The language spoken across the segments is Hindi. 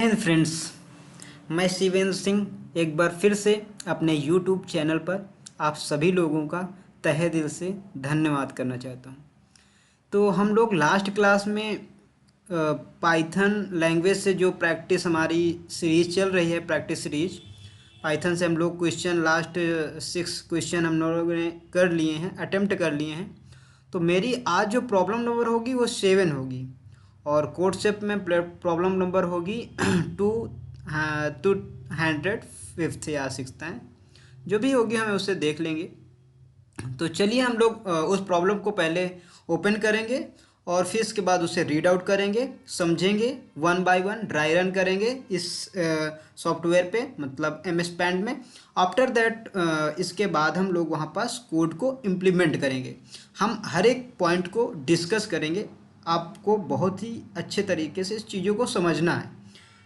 हेलो फ्रेंड्स, मैं शिवेंद्र सिंह एक बार फिर से अपने यूट्यूब चैनल पर आप सभी लोगों का तहे दिल से धन्यवाद करना चाहता हूं। तो हम लोग लास्ट क्लास में पाइथन लैंग्वेज से जो प्रैक्टिस हमारी सीरीज़ चल रही है, प्रैक्टिस सीरीज पाइथन से हम लोग क्वेश्चन लास्ट 6 क्वेश्चन हम लोगों ने कर लिए हैं, अटेम्प्ट कर लिए हैं। तो मेरी आज जो प्रॉब्लम नंबर होगी वो 7 होगी और कोड शेप में प्रॉब्लम नंबर होगी टू 205 या 6 है, जो भी होगी हमें उससे देख लेंगे। तो चलिए हम लोग उस प्रॉब्लम को पहले ओपन करेंगे और फिर इसके बाद उसे रीड आउट करेंगे, समझेंगे, one by one dry run करेंगे इस सॉफ्टवेयर पे, मतलब एम एस पैंट में। आफ्टर दैट इसके बाद हम लोग वहाँ पास कोड को इम्प्लीमेंट करेंगे। हम हर एक पॉइंट को डिस्कस करेंगे। आपको बहुत ही अच्छे तरीके से इस चीज़ों को समझना है।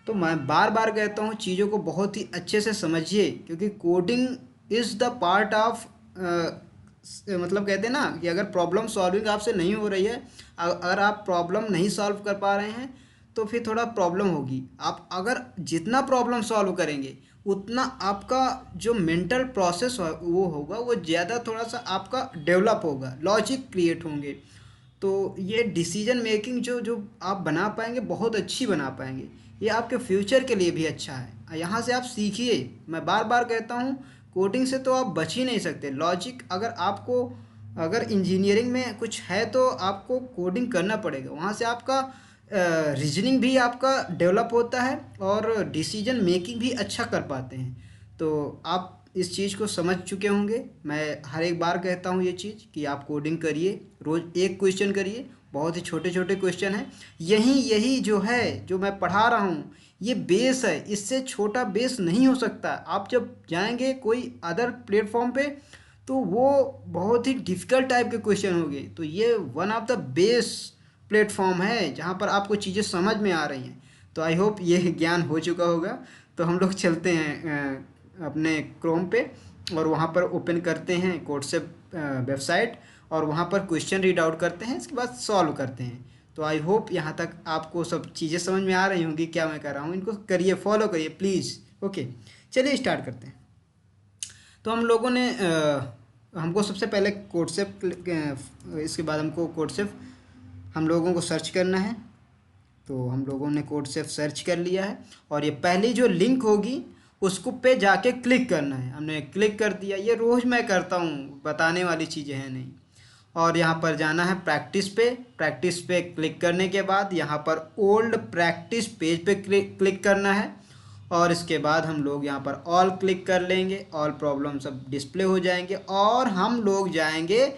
तो मैं बार बार कहता हूँ, चीज़ों को बहुत ही अच्छे से समझिए, क्योंकि coding is the part of, मतलब कहते हैं ना कि अगर प्रॉब्लम सॉल्विंग आपसे नहीं हो रही है, अगर आप प्रॉब्लम नहीं सॉल्व कर पा रहे हैं तो फिर थोड़ा प्रॉब्लम होगी। आप अगर जितना प्रॉब्लम सॉल्व करेंगे उतना आपका जो मेंटल प्रोसेस वो होगा, वो ज़्यादा थोड़ा सा आपका डेवलप होगा, लॉजिक क्रिएट होंगे। तो ये डिसीजन मेकिंग जो जो आप बना पाएंगे, बहुत अच्छी बना पाएंगे। ये आपके फ्यूचर के लिए भी अच्छा है। यहाँ से आप सीखिए। मैं बार बार कहता हूँ, कोडिंग से तो आप बच ही नहीं सकते। लॉजिक अगर इंजीनियरिंग में कुछ है तो आपको कोडिंग करना पड़ेगा। वहाँ से आपका रीजनिंग भी आपका डेवलप होता है और डिसीजन मेकिंग भी अच्छा कर पाते हैं। तो आप इस चीज़ को समझ चुके होंगे। मैं हर एक बार कहता हूँ ये चीज़ कि आप कोडिंग करिए, रोज़ एक क्वेश्चन करिए। बहुत ही छोटे छोटे क्वेश्चन हैं। यही यही जो है, जो मैं पढ़ा रहा हूँ, ये बेस है। इससे छोटा बेस नहीं हो सकता। आप जब जाएंगे कोई अदर प्लेटफॉर्म पे तो वो बहुत ही डिफ़िकल्ट टाइप के क्वेश्चन होंगे। तो ये one of the best platform है जहाँ पर आपको चीज़ें समझ में आ रही हैं। तो आई होप ये ज्ञान हो चुका होगा। तो हम लोग चलते हैं अपने क्रोम पे और वहाँ पर ओपन करते हैं कोड से वेबसाइट, और वहाँ पर क्वेश्चन रीड आउट करते हैं, इसके बाद सॉल्व करते हैं। तो आई होप यहाँ तक आपको सब चीज़ें समझ में आ रही होंगी क्या मैं कर रहा हूँ। इनको करिए, फॉलो करिए प्लीज़। ओके, चलिए स्टार्ट करते हैं। तो हम लोगों ने हमको सबसे पहले कोडसेप, इसके बाद हमको कोडसेप हम लोगों को सर्च करना है। तो हम लोगों ने कोडसेप सर्च कर लिया है और ये पहली जो लिंक होगी उसको पे जाके क्लिक करना है। हमने क्लिक कर दिया। ये रोज़ मैं करता हूँ, बताने वाली चीज़ें हैं नहीं। और यहाँ पर जाना है प्रैक्टिस पे। प्रैक्टिस पे क्लिक करने के बाद यहाँ पर ओल्ड प्रैक्टिस पेज पे क्लिक करना है और इसके बाद हम लोग यहाँ पर ऑल क्लिक कर लेंगे। ऑल प्रॉब्लम सब डिस्प्ले हो जाएंगे और हम लोग जाएंगे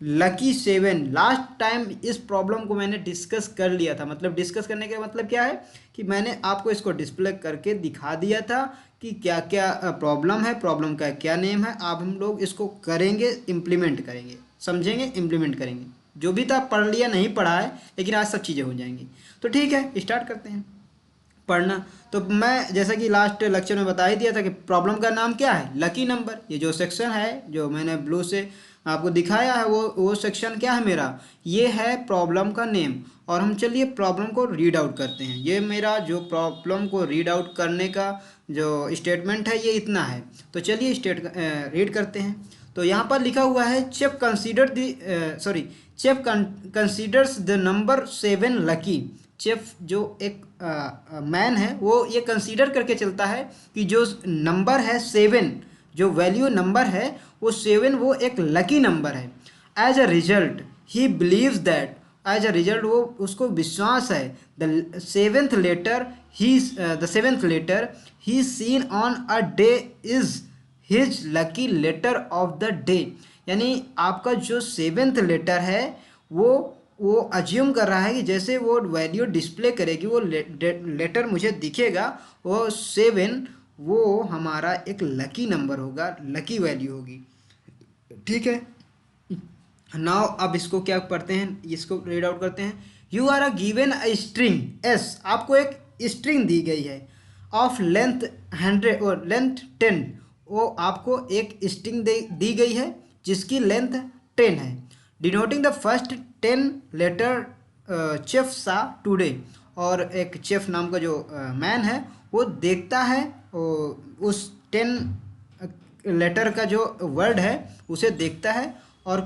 लकी 7। लास्ट टाइम इस प्रॉब्लम को मैंने डिस्कस कर लिया था। मतलब डिस्कस करने का मतलब क्या है कि मैंने आपको इसको डिस्प्ले करके दिखा दिया था कि क्या क्या प्रॉब्लम है, प्रॉब्लम का क्या नेम है। अब हम लोग इसको करेंगे, इम्प्लीमेंट करेंगे, समझेंगे, इम्प्लीमेंट करेंगे। जो भी था पढ़ लिया, नहीं पढ़ा है, लेकिन आज सब चीज़ें हो जाएंगी। तो ठीक है, स्टार्ट करते हैं पढ़ना। तो मैं जैसा कि लास्ट लेक्चर में बता ही दिया था कि प्रॉब्लम का नाम क्या है, लकी नंबर। ये जो सेक्शन है जो मैंने ब्लू से आपको दिखाया है, वो सेक्शन क्या है मेरा, ये है प्रॉब्लम का नेम। और हम चलिए प्रॉब्लम को रीड आउट करते हैं। ये मेरा जो प्रॉब्लम को रीड आउट करने का जो स्टेटमेंट है ये इतना है। तो चलिए रीड करते हैं। तो यहाँ पर लिखा हुआ है, chef consider the sorry chef considers the number 7 lucky. Chef जो एक मैन है, वो ये कंसीडर करके चलता है कि जो नंबर है 7, जो वैल्यू नंबर है वो 7, वो एक लकी नंबर है। As a result he believes that, as a result वो उसको विश्वास है, the seventh letter he seen on a day is his lucky letter of the day. यानी आपका जो 7th लेटर है वो अज्यूम कर रहा है कि जैसे वो वैल्यू डिस्प्ले करेगी, वो लेटर मुझे दिखेगा, वो 7 वो हमारा एक लकी नंबर होगा, लकी वैल्यू होगी। ठीक है, नाउ अब इसको क्या पढ़ते हैं, इसको रीड आउट करते हैं। You are a given a string S, आपको एक स्ट्रिंग दी गई है, ऑफ लेंथ 100 और लेंथ 10। वो आपको एक स्ट्रिंग दी गई है जिसकी लेंथ 10 है, denoting the first 10 letter chef saw today. और एक चेफ नाम का जो मैन है वो देखता है उस 10 लेटर का जो वर्ड है उसे देखता है और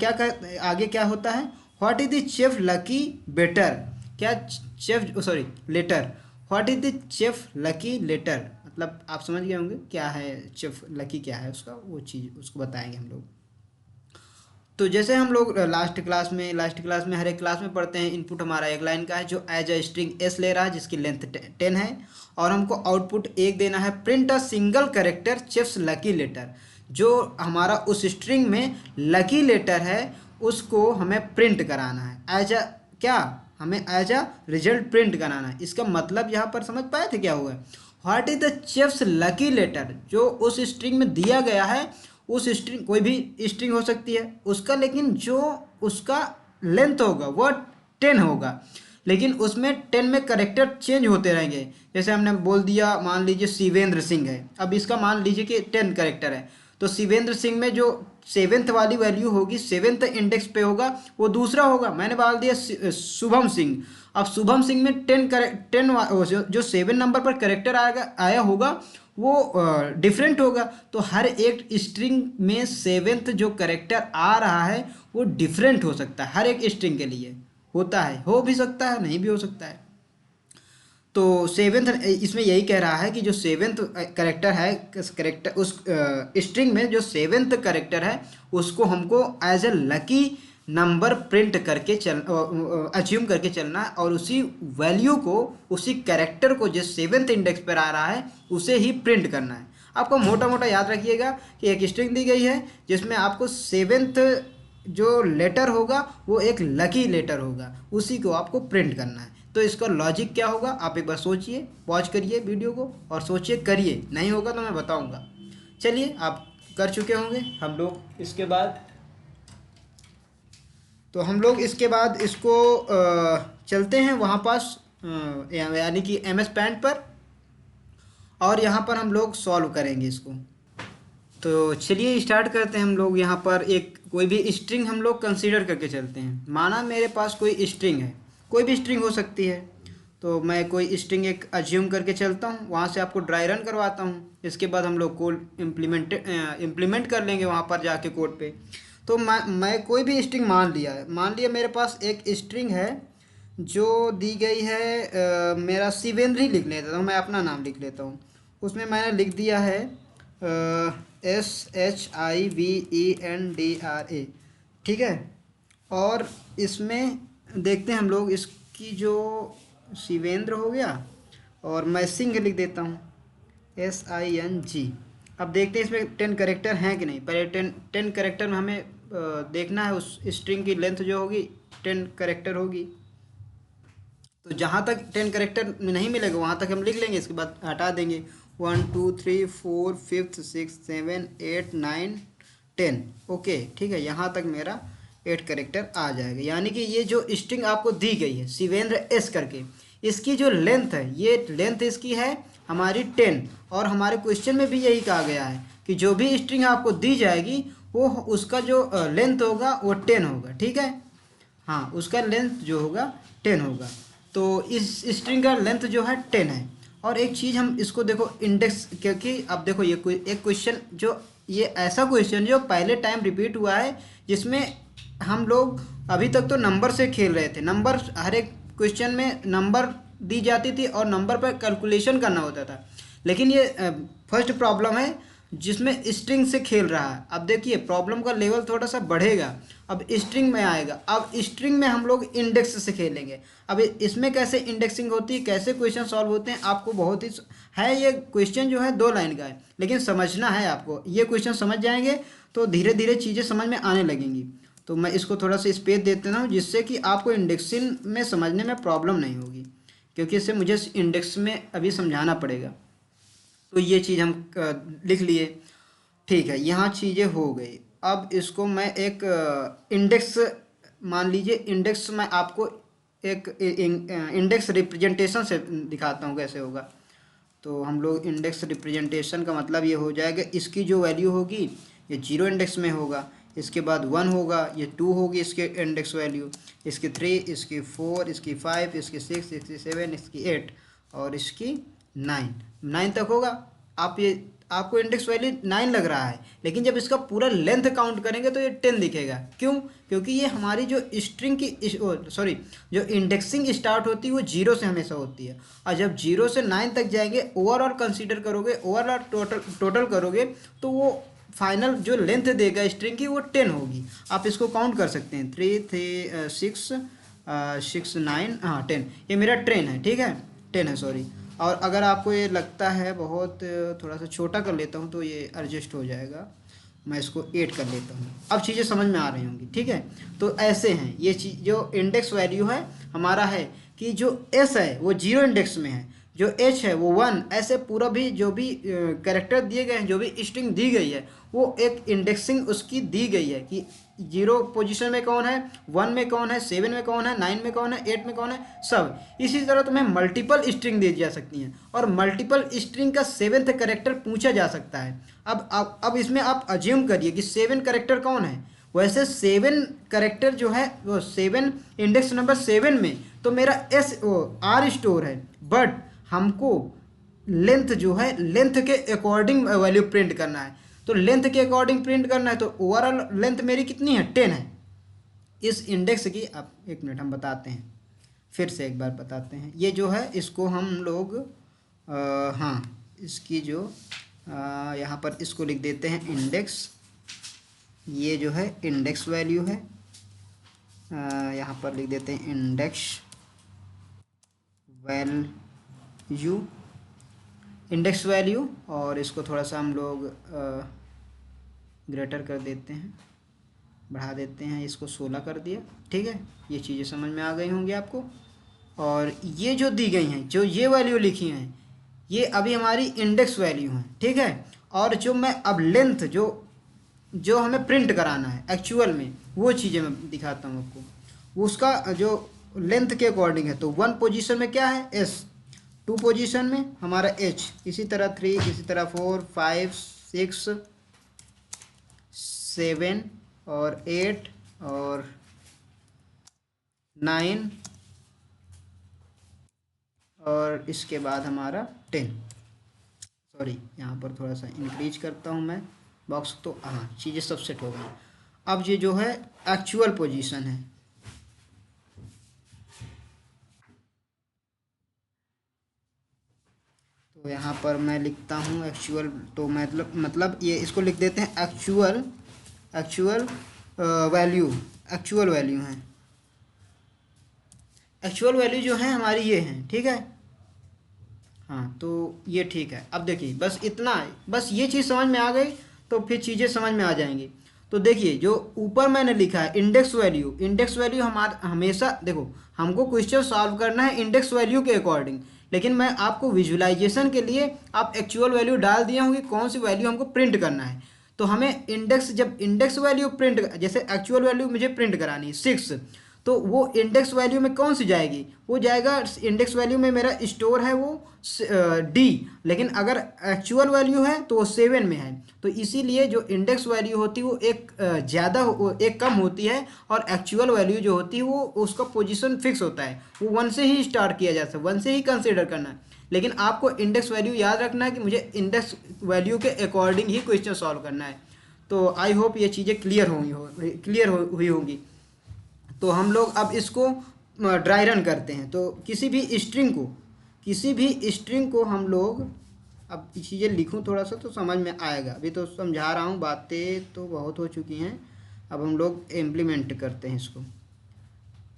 आगे क्या होता है, what is the chef lucky better, क्या chef sorry letter, what is the chef lucky letter, मतलब आप समझ गए होंगे क्या है चेफ लकी, क्या है उसका वो चीज़ उसको बताएंगे हम लोग। तो जैसे हम लोग लास्ट क्लास में हर एक क्लास में पढ़ते हैं, इनपुट हमारा एक लाइन का है जो एज अ स्ट्रिंग एस ले रहा है जिसकी लेंथ 10 है और हमको आउटपुट एक देना है, print a single character chef's lucky letter, जो हमारा उस स्ट्रिंग में लकी लेटर है उसको हमें प्रिंट कराना है एज अ क्या, हमें एज अ रिजल्ट प्रिंट कराना है। इसका मतलब यहाँ पर समझ पाए थे क्या हुआ है, what is the chef's lucky letter, जो उस स्ट्रिंग में दिया गया है, उस स्ट्रिंग कोई भी स्ट्रिंग हो सकती है उसका, लेकिन जो उसका लेंथ होगा वो 10 होगा, लेकिन उसमें 10 में करेक्टर चेंज होते रहेंगे। जैसे हमने बोल दिया मान लीजिए शिवेंद्र सिंह है, अब इसका मान लीजिए कि 10 करेक्टर है, तो शिवेंद्र सिंह में जो 7th वाली वैल्यू होगी 7th इंडेक्स पे होगा वो दूसरा होगा। मैंने बोल दिया शुभम सिंह, अब शुभम सिंह में 10 जो 7 नंबर पर करेक्टर आया होगा वो डिफरेंट होगा। तो हर एक स्ट्रिंग में 7th जो करेक्टर आ रहा है वो डिफरेंट हो सकता है, हर एक स्ट्रिंग के लिए होता है, हो भी सकता है नहीं भी हो सकता है। तो 7th इसमें यही कह रहा है कि जो 7th करेक्टर है करेक्टर उस स्ट्रिंग में जो 7th करेक्टर है उसको हमको as a lucky number print करके अज्यूम करके चलना है और उसी वैल्यू को उसी कैरेक्टर को जिस 7th इंडेक्स पर आ रहा है उसे ही प्रिंट करना है। आपको मोटा मोटा याद रखिएगा कि एक स्ट्रिंग दी गई है जिसमें आपको 7th जो लेटर होगा वो एक लकी लेटर होगा, उसी को आपको प्रिंट करना है। तो इसका लॉजिक क्या होगा आप एक बार सोचिए, पॉज करिए वीडियो को और सोचिए, करिए, नहीं होगा तो मैं बताऊंगा। चलिए आप कर चुके होंगे। हम लोग इसके बाद इसको चलते हैं वहाँ पास यानी कि MS Paint पर, और यहाँ पर हम लोग सॉल्व करेंगे इसको। तो चलिए स्टार्ट करते हैं। हम लोग यहाँ पर एक कोई भी स्ट्रिंग हम लोग कंसीडर करके चलते हैं। माना मेरे पास कोई स्ट्रिंग है, कोई भी स्ट्रिंग हो सकती है, तो मैं कोई स्ट्रिंग एक अज्यूम करके चलता हूँ, वहाँ से आपको ड्राई रन करवाता हूँ। इसके बाद हम लोग कोड इम्प्लीमेंट कर लेंगे वहाँ पर जाके कोड पे। तो मैं कोई भी स्ट्रिंग मान लिया मेरे पास एक स्ट्रिंग है जो दी गई है, मेरा शिवेंद्र ही लिख लेता हूँ, मैं अपना नाम लिख लेता हूँ। उसमें मैंने लिख दिया है SHIVENDRA, ठीक है। और इसमें देखते हैं हम लोग इसकी जो शिवेंद्र हो गया और मैं सिंह लिख देता हूँ SING। अब देखते हैं इसमें 10 करेक्टर हैं कि नहीं। पहले 10 करेक्टर में हमें देखना है, उस स्ट्रिंग की लेंथ जो होगी 10 करेक्टर होगी। तो जहाँ तक 10 करेक्टर नहीं मिलेगा वहाँ तक हम लिख लेंगे, इसके बाद हटा देंगे 1 2 3 4 5 6 7 8 9 10। ओके ठीक है, यहाँ तक मेरा 8 करेक्टर आ जाएगा। यानी कि ये जो स्ट्रिंग आपको दी गई है शिवेंद्र एस करके, इसकी जो लेंथ है, ये लेंथ इसकी है हमारी 10, और हमारे क्वेश्चन में भी यही कहा गया है कि जो भी स्ट्रिंग आपको दी जाएगी वो उसका जो लेंथ होगा वो 10 होगा, ठीक है। हाँ, उसका लेंथ जो होगा 10 होगा। तो इस स्ट्रिंग का लेंथ जो है 10 है। और एक चीज़ हम इसको देखो इंडेक्स, क्योंकि अब देखो ये एक क्वेश्चन जो ये ऐसा क्वेश्चन जो पहले टाइम रिपीट हुआ है, जिसमें हम लोग अभी तक तो नंबर से खेल रहे थे। नंबर हर एक क्वेश्चन में नंबर दी जाती थी और नंबर पर कैलकुलेशन करना होता था, लेकिन ये फर्स्ट प्रॉब्लम है जिसमें स्ट्रिंग से खेल रहा है। अब देखिए प्रॉब्लम का लेवल थोड़ा सा बढ़ेगा, अब स्ट्रिंग में आएगा। अब स्ट्रिंग में हम लोग इंडेक्स से खेलेंगे। अब इसमें कैसे इंडेक्सिंग होती है, कैसे क्वेश्चन सॉल्व होते हैं, आपको बहुत ही है। ये क्वेश्चन जो है 2 लाइन का है, लेकिन समझना है आपको। ये क्वेश्चन समझ जाएंगे तो धीरे धीरे चीज़ें समझ में आने लगेंगी। तो मैं इसको थोड़ा सा स्पेस दे देता हूँ जिससे कि आपको इंडेक्सिंग में समझने में प्रॉब्लम नहीं होगी, क्योंकि इससे मुझे इंडेक्स में अभी समझाना पड़ेगा। तो ये चीज़ हम लिख लिए, ठीक है। यहाँ चीज़ें हो गई। अब इसको मैं एक इंडेक्स मान लीजिए, इंडेक्स मैं आपको एक इंडेक्स रिप्रेजेंटेशन से दिखाता हूँ कैसे होगा। तो हम लोग इंडेक्स रिप्रेजेंटेशन का मतलब ये हो जाएगा, इसकी जो वैल्यू होगी ये 0 इंडेक्स में होगा, इसके बाद 1 होगा, ये 2 होगी इसके इंडेक्स वैल्यू, इसकी 3, इसकी 4, इसकी 5, इसकी 6, इसकी 7, इसकी 8 और इसकी 9 तक होगा। आपको इंडेक्स वैल्यू 9 लग रहा है, लेकिन जब इसका पूरा लेंथ काउंट करेंगे तो ये 10 दिखेगा। क्यों? क्योंकि ये हमारी जो स्ट्रिंग की जो इंडेक्सिंग स्टार्ट होती है वो 0 से हमेशा होती है, और जब 0 से 9 तक जाएंगे ओवरऑल कंसीडर करोगे, ओवरऑल टोटल करोगे तो वो फाइनल जो लेंथ देगा स्ट्रिंग की वो 10 होगी। आप इसको काउंट कर सकते हैं, 3 6 6 9, हाँ 10, ये मेरा 10 है, ठीक है 10 है सॉरी। और अगर आपको ये लगता है बहुत थोड़ा सा छोटा कर लेता हूँ तो ये एडजस्ट हो जाएगा, मैं इसको 8 कर लेता हूँ। अब चीज़ें समझ में आ रही होंगी, ठीक है। तो ऐसे हैं ये चीज़, जो इंडेक्स वैल्यू है हमारा है कि जो एस है वो 0 इंडेक्स में है, जो एच है वो 1, ऐसे पूरा भी जो भी कैरेक्टर दिए गए हैं, जो भी स्ट्रिंग दी गई है वो एक इंडेक्सिंग उसकी दी गई है कि 0 पोजीशन में कौन है, 1 में कौन है, 7 में कौन है, 9 में कौन है, 8 में कौन है, सब। इसी तरह तुम्हें मल्टीपल स्ट्रिंग दी जा सकती हैं और मल्टीपल स्ट्रिंग का 7th कैरेक्टर पूछा जा सकता है। अब इसमें आप अज्यूम करिए कि 7 कैरेक्टर कौन है। वैसे 7 कैरेक्टर जो है वो 7 इंडेक्स नंबर 7 में तो मेरा आर स्टोर है, बट हमको लेंथ जो है लेंथ के अकॉर्डिंग वैल्यू प्रिंट करना है। तो लेंथ के अकॉर्डिंग प्रिंट करना है तो ओवरऑल लेंथ मेरी कितनी है, 10 है इस इंडेक्स की। अब 1 मिनट हम बताते हैं, फिर से एक बार बताते हैं। ये जो है इसको हम लोग हाँ इसकी जो यहाँ पर इसको लिख देते हैं इंडेक्स, ये जो है इंडेक्स वैल्यू है, यहाँ पर लिख देते हैं इंडेक्स वैल्यू, इंडेक्स वैल्यू, और इसको थोड़ा सा हम लोग ग्रेटर कर देते हैं, बढ़ा देते हैं, इसको 16 कर दिया, ठीक है। ये चीज़ें समझ में आ गई होंगी आपको। और ये जो दी गई हैं, जो ये वैल्यू लिखी हैं, ये अभी हमारी इंडेक्स वैल्यू हैं, ठीक है। और जो मैं अब लेंथ जो हमें प्रिंट कराना है एक्चुअल में, वो चीज़ें मैं दिखाता हूँ आपको। उसका जो लेंथ के अकॉर्डिंग है तो 1 पोजीशन में क्या है एस, 2 पोजीशन में हमारा एच, इसी तरह 3, इसी तरह 4, 5, 6, 7 और 8 और 9 और इसके बाद हमारा 10। सॉरी यहाँ पर थोड़ा सा इंक्रीज करता हूँ मैं बॉक्स, तो हाँ चीज़ें सब सेट हो गई। अब ये जो है एक्चुअल पोजीशन है, तो यहाँ पर मैं लिखता हूँ एक्चुअल, तो मतलब ये इसको लिख देते हैं एक्चुअल वैल्यू, एक्चुअल वैल्यू है, एक्चुअल वैल्यू जो है हमारी ये है, ठीक है। हाँ तो ये ठीक है। अब देखिए बस इतना, बस ये चीज़ समझ में आ गई तो फिर चीज़ें समझ में आ जाएंगी। तो देखिए जो ऊपर मैंने लिखा है इंडेक्स वैल्यू, इंडेक्स वैल्यू हमारा हमेशा देखो, हमको क्वेश्चन सॉल्व करना है इंडेक्स वैल्यू के अकॉर्डिंग, लेकिन मैं आपको विजुलाइजेशन के लिए आप एक्चुअल वैल्यू डाल दिया हूँ कि कौन सी वैल्यू हमको प्रिंट करना है। तो हमें इंडेक्स, जब इंडेक्स वैल्यू प्रिंट, जैसे एक्चुअल वैल्यू मुझे प्रिंट करानी है 6, तो वो इंडेक्स वैल्यू में कौन सी जाएगी, वो जाएगा इंडेक्स वैल्यू में मेरा स्टोर है वो डी, लेकिन अगर एक्चुअल वैल्यू है तो वो 7 में है। तो इसीलिए जो इंडेक्स वैल्यू होती है वो एक ज़्यादा एक कम होती है, और एक्चुअल वैल्यू जो होती है वो उसका पोजीशन फिक्स होता है, वो 1 से ही स्टार्ट किया जाता है, 1 से ही कंसिडर करना है। लेकिन आपको इंडेक्स वैल्यू याद रखना है कि मुझे इंडेक्स वैल्यू के अकॉर्डिंग ही क्वेश्चन सॉल्व करना है। तो आई होप ये चीज़ें क्लियर हुई होंगी। तो हम लोग अब इसको ड्राई रन करते हैं। तो किसी भी स्ट्रिंग को हम लोग, अब चीज़ें लिखूं थोड़ा सा तो समझ में आएगा, अभी तो समझा रहा हूँ, बातें तो बहुत हो चुकी हैं, अब हम लोग इम्प्लीमेंट करते हैं इसको।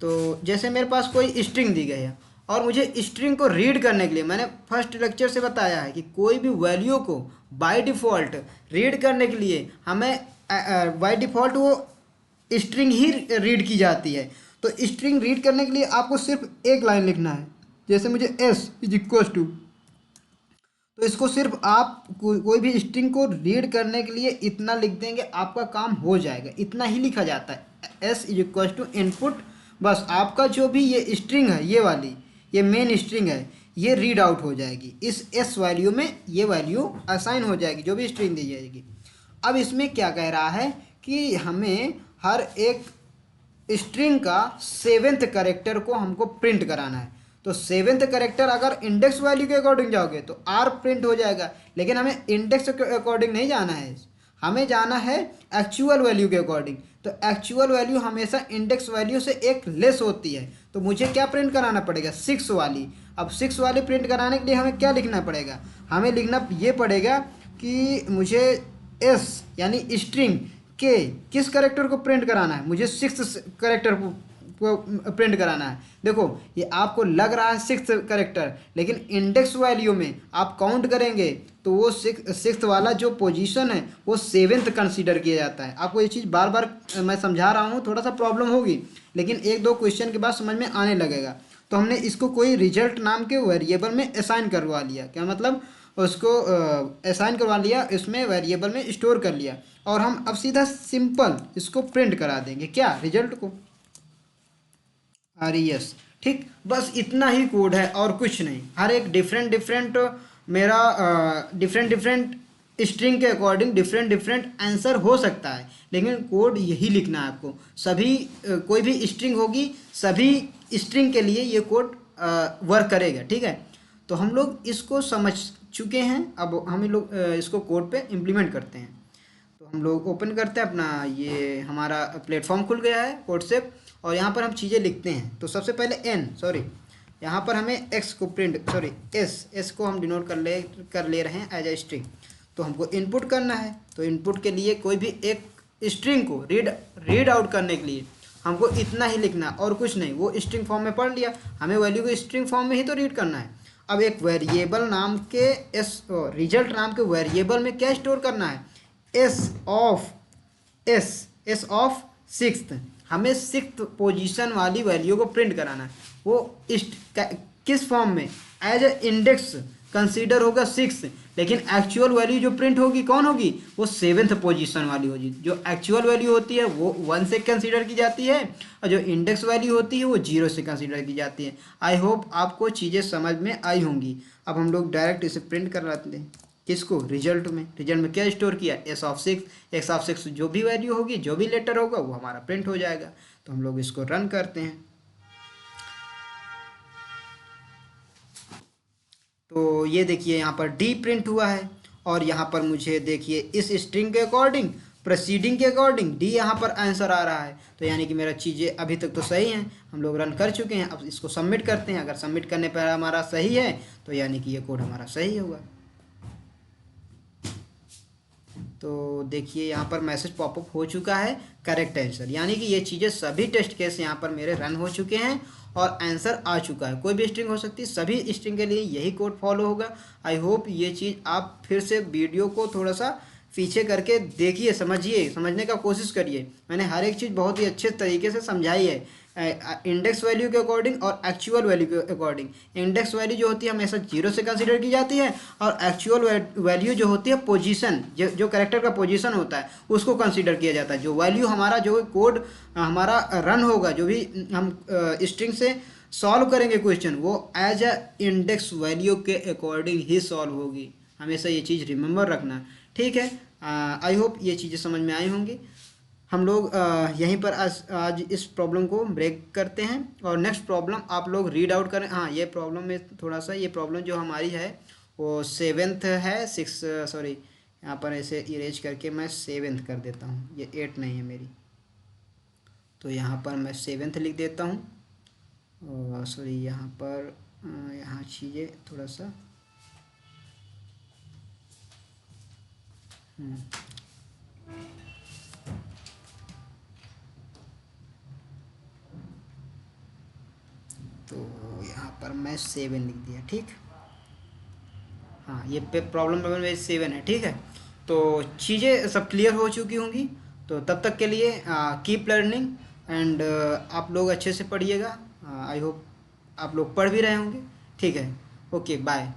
तो जैसे मेरे पास कोई स्ट्रिंग दी गई है और मुझे स्ट्रिंग को रीड करने के लिए, मैंने फर्स्ट लेक्चर से बताया है कि कोई भी वैल्यू को बाय डिफ़ॉल्ट रीड करने के लिए हमें बाय डिफ़ॉल्ट वो स्ट्रिंग ही रीड की जाती है। तो स्ट्रिंग रीड करने के लिए आपको सिर्फ एक लाइन लिखना है, जैसे मुझे एस इज इक्वल टू, तो इसको सिर्फ आप कोई भी स्ट्रिंग को रीड करने के लिए इतना लिख देंगे, आपका काम हो जाएगा। इतना ही लिखा जाता है, S is equal to input, बस आपका जो भी ये स्ट्रिंग है, ये वाली ये मेन स्ट्रिंग है, ये रीड आउट हो जाएगी, इस एस वैल्यू में ये वैल्यू असाइन हो जाएगी जो भी स्ट्रिंग दी जाएगी। अब इसमें क्या कह रहा है कि हमें हर एक स्ट्रिंग का 7th करेक्टर को हमको प्रिंट कराना है। तो 7th करेक्टर अगर इंडेक्स वैल्यू के अकॉर्डिंग जाओगे तो आर प्रिंट हो जाएगा, लेकिन हमें इंडेक्स के अकॉर्डिंग नहीं जाना है, हमें जाना है एक्चुअल वैल्यू के अकॉर्डिंग। तो एक्चुअल वैल्यू हमेशा इंडेक्स वैल्यू से एक लेस होती है, तो मुझे क्या प्रिंट कराना पड़ेगा, 6 वाली। अब 6 वाली प्रिंट कराने के लिए हमें क्या लिखना पड़ेगा, हमें लिखना ये पड़ेगा कि मुझे एस यानी स्ट्रिंग के किस करेक्टर को प्रिंट कराना है, मुझे 6th करेक्टर को प्रिंट कराना है। देखो ये आपको लग रहा है 6th करेक्टर, लेकिन इंडेक्स वैल्यू में आप काउंट करेंगे तो वो 6th वाला जो पोजीशन है वो 7th कंसीडर किया जाता है। आपको ये चीज़ बार बार मैं समझा रहा हूँ, थोड़ा सा प्रॉब्लम होगी, लेकिन 1-2 क्वेश्चन के बाद समझ में आने लगेगा। तो हमने इसको कोई रिजल्ट नाम के वेरिएबल में असाइन करवा लिया, क्या मतलब उसको असाइन करवा लिया, इसमें वेरिएबल में स्टोर कर लिया, और हम अब सीधा सिंपल इसको प्रिंट करा देंगे क्या, रिजल्ट को, RES। ठीक, बस इतना ही कोड है और कुछ नहीं। हर एक डिफरेंट डिफरेंट मेरा डिफरेंट डिफरेंट स्ट्रिंग के अकॉर्डिंग डिफरेंट डिफरेंट आंसर हो सकता है, लेकिन कोड यही लिखना है आपको। सभी कोई भी स्ट्रिंग होगी, सभी स्ट्रिंग के लिए ये कोड वर्क करेगा। ठीक है, तो हम लोग इसको समझ चुके हैं, अब हम लोग इसको कोड पे इम्प्लीमेंट करते हैं। तो हम लोग ओपन करते हैं अपना, ये हमारा प्लेटफॉर्म खुल गया है कोडसेप, और यहाँ पर हम चीज़ें लिखते हैं। तो सबसे पहले यहाँ पर हमें एक्स को प्रिंट एस को हम डिनोट कर ले रहे हैं एज ए स्ट्रिंग। तो हमको इनपुट करना है, तो इनपुट के लिए कोई भी एक स्ट्रिंग को रीड आउट करने के लिए हमको इतना ही लिखना और कुछ नहीं। वो स्ट्रिंग फॉर्म में पढ़ लिया, हमें वैल्यू को स्ट्रिंग फॉर्म में ही तो रीड करना है। अब एक वेरिएबल नाम के रिजल्ट नाम के वेरिएबल में क्या स्टोर करना है, एस ऑफ 6th, हमें 6th पोजीशन वाली वैल्यू को प्रिंट कराना है। वो किस फॉर्म में, एज ए इंडेक्स कंसीडर होगा 6, लेकिन एक्चुअल वैल्यू जो प्रिंट होगी कौन होगी, वो 7th पोजीशन वाली होगी। जो एक्चुअल वैल्यू होती है वो 1 से कंसीडर की जाती है, और जो इंडेक्स वैल्यू होती है वो 0 से कंसीडर की जाती है। आई होप आपको चीज़ें समझ में आई होंगी। अब हम लोग डायरेक्ट इसे प्रिंट कर लेते हैं, किसको, रिजल्ट में क्या स्टोर किया, एक्स ऑफ 6 जो भी वैल्यू होगी, जो भी लेटर होगा वो हमारा प्रिंट हो जाएगा। तो हम लोग इसको रन करते हैं। तो ये देखिए यहाँ पर डी प्रिंट हुआ है, और यहाँ पर मुझे देखिए इस स्ट्रिंग के अकॉर्डिंग प्रोसीडिंग के अकॉर्डिंग डी यहाँ पर आंसर आ रहा है। तो यानी कि मेरा चीज़ें अभी तक तो सही हैं, हम लोग रन कर चुके हैं। अब इसको सबमिट करते हैं। अगर सबमिट करने पर हमारा सही है तो यानी कि ये कोड हमारा सही होगा। तो देखिए यहाँ पर मैसेज पॉपअप हो चुका है, करेक्ट आंसर, यानी कि ये चीज़ें सभी टेस्ट केस यहाँ पर मेरे रन हो चुके हैं और आंसर आ चुका है। कोई भी स्ट्रिंग हो सकती है, सभी स्ट्रिंग के लिए यही कोड फॉलो होगा। आई होप ये चीज़ आप फिर से वीडियो को थोड़ा सा पीछे करके देखिए, समझने का कोशिश करिए। मैंने हर एक चीज़ बहुत ही अच्छे तरीके से समझाई है, इंडेक्स वैल्यू के अकॉर्डिंग और एक्चुअल वैल्यू के अकॉर्डिंग। इंडेक्स वैल्यू जो होती है हमेशा 0 से कंसीडर की जाती है, और एक्चुअल वैल्यू जो होती है पोजीशन, जो कैरेक्टर का पोजीशन होता है उसको कंसीडर किया जाता है। जो वैल्यू हमारा, जो कोड हमारा रन होगा, जो भी हम स्ट्रिंग से सॉल्व करेंगे क्वेश्चन, वो एज अ इंडेक्स वैल्यू के अकॉर्डिंग ही सॉल्व होगी। हमेशा ये चीज़ रिमेंबर रखना, ठीक है। आई होप ये चीज़ें समझ में आई होंगी। हम लोग यहीं पर आज इस प्रॉब्लम को ब्रेक करते हैं, और नेक्स्ट प्रॉब्लम आप लोग रीड आउट करें। हाँ, ये प्रॉब्लम में थोड़ा सा, ये प्रॉब्लम जो हमारी है वो 7th है, 6 सॉरी, यहाँ पर ऐसे इरेज करके मैं 7th कर देता हूँ, ये 8 नहीं है मेरी, तो यहाँ पर मैं 7th लिख देता हूँ। सॉरी, यहाँ पर यहाँ चीज़ें थोड़ा सा तो यहाँ पर मैं 7 लिख दिया, ठीक। हाँ, ये पे प्रॉब्लम नंबर मेरी 7 है, ठीक है। तो चीज़ें सब क्लियर हो चुकी होंगी। तो तब तक के लिए कीप लर्निंग, एंड आप लोग अच्छे से पढ़िएगा। आई होप आप लोग पढ़ भी रहे होंगे, ठीक है। Okay, bye.